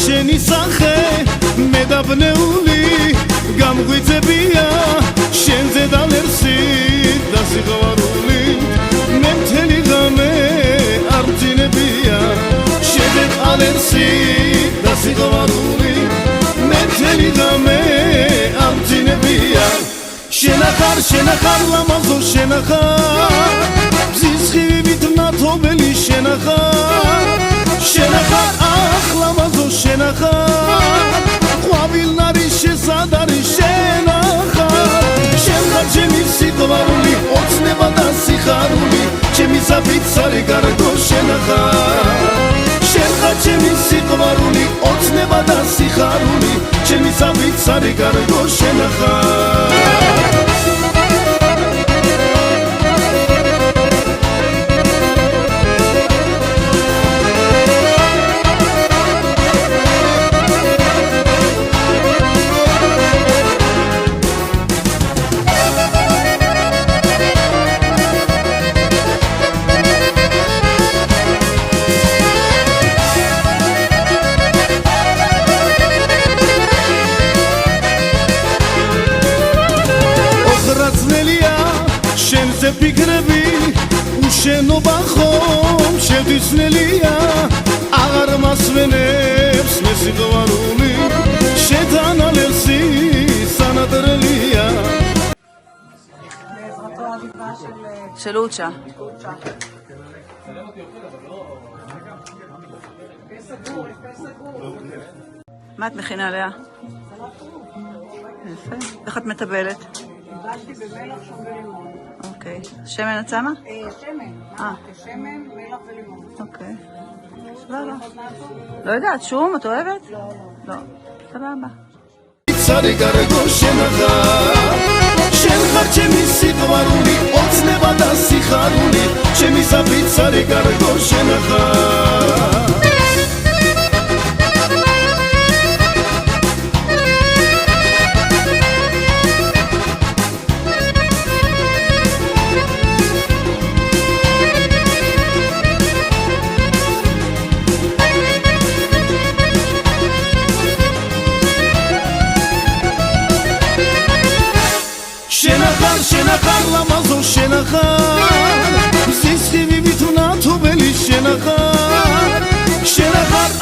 შენი სახე მე დაბნეული გამღვიძებია შენზე დალერსი და სიყვარული მე მთელი ღამე არ მძინებია შენზე დალერსი და სიყვარული მე მთელი ღამე არ მძინებია შენახარ ლამაზო შენახარ ბზის ხივით ნათობელი შენახარ ახლამაზო შენახარ ყვავილნარი შესადარი შენახარ შენხარ ჩემი სიყვარული ოცნება და სიხარული ჩემი საფიცარი გარდო შენახარ შენხარ ჩემი სიყვარული ოცნება და სიხარული ჩემი საფიცარი გარდო შენახარ შენზე ფიქრები უშენობა ხომ შევდისნელია აღარ მასვენებს მე სიყვარული შეთან ალერსი სანადრელია שלוצ'ה מה את מכינה לאה? יפה. איך את מטבלת? קיבלתי במלח ולימון. אוקיי. שמן את שמה? שמן. שמן, מלח ולימון. אוקיי. סבבה. לא יודעת, שום? את אוהבת? לא. סבבה. შენხარ ჩემი სიყვარული ოცნება და სიხარული ჩემი საფიცარი გარდო შენახარ შენახარ ლამაზო შენახარ ბზის ხივით ნათობელი შენახარ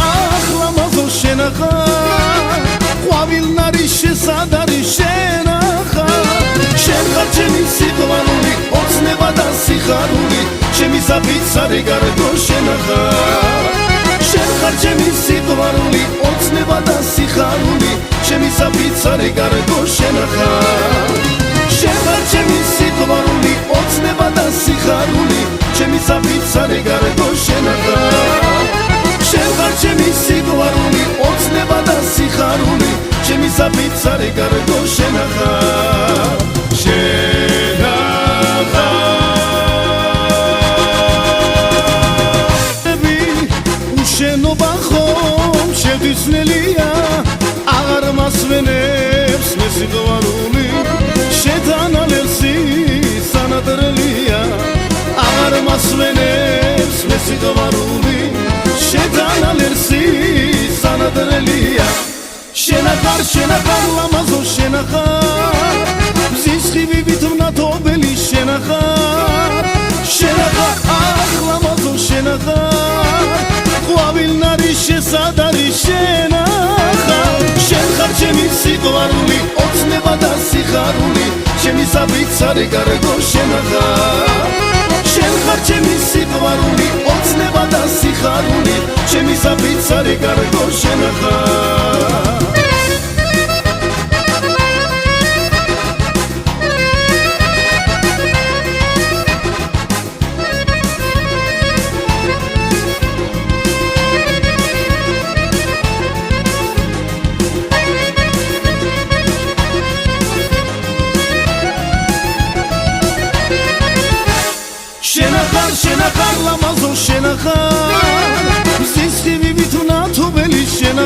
ახლამაზო შენახარ ყვავილნარი შესადარი შენახარ შენხარ ჩემი სიყვარული ოცნება და სიხარული ჩემი საფიცარი გარდო შენახარ შენხარ ჩემი სიყვარული ოცნება და სიხარული ჩემი საფიცარი გარდო შენახარ შენხარ ჩემი სიყვარული ოცნება და სიხარული ჩემი საფიცარი გარდო შენახარ შენხარ ჩემი სიყვარული ოცნება და სიხარული ჩემი საფიცარი გარდო შენახარ უშენობა ხომ შევდისნელია აღარ მასვენებს მე სიყვარული შეთან ალერსი სანადრელია აღარ მასვენებს მე სიყვარული შეთან ალერსი სანადრელია შენახარ ლამაზო შენახარ ბზის ხივით ნათობელი შენახარ ახლამაზო შენახარ ყვავილნარი შესადარი შენახარ შენხარ ჩემი სიყვარული ოცნება და სიხარული ჩემი საფიცარი გარდო შენახარ შენხარ ჩემი სიყვარული ოცნება და სიხარული ჩემი საფიცარი გარდო შენახარ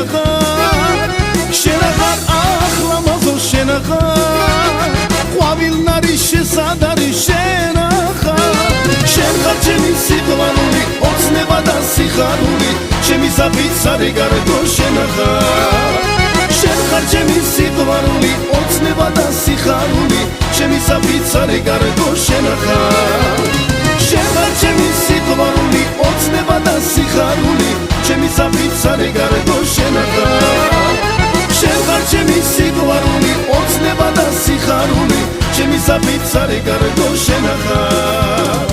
შენახარ შენახარ ახლა მაზო შენახარ ყვავილნარი შესადარი შენახარ შენ ხარ ჩემი სიყვარული ოცნება და სიხარული ჩემი საფიცარი გარკვე შენახარ შენ ხარ ჩემი სიყვარული ოცნება და სიხარული ჩემი საფიცარი გარკვე შენახარ შენ ხარ ჩემი სიყვარული ოცნება და სიხარული ჩემი საფიცარი გარკვე შენახარ შენ ხარ ჩემი სიყვარული ოცნება და სიხარული ჩემი საფიცარი გარკვე შენახარ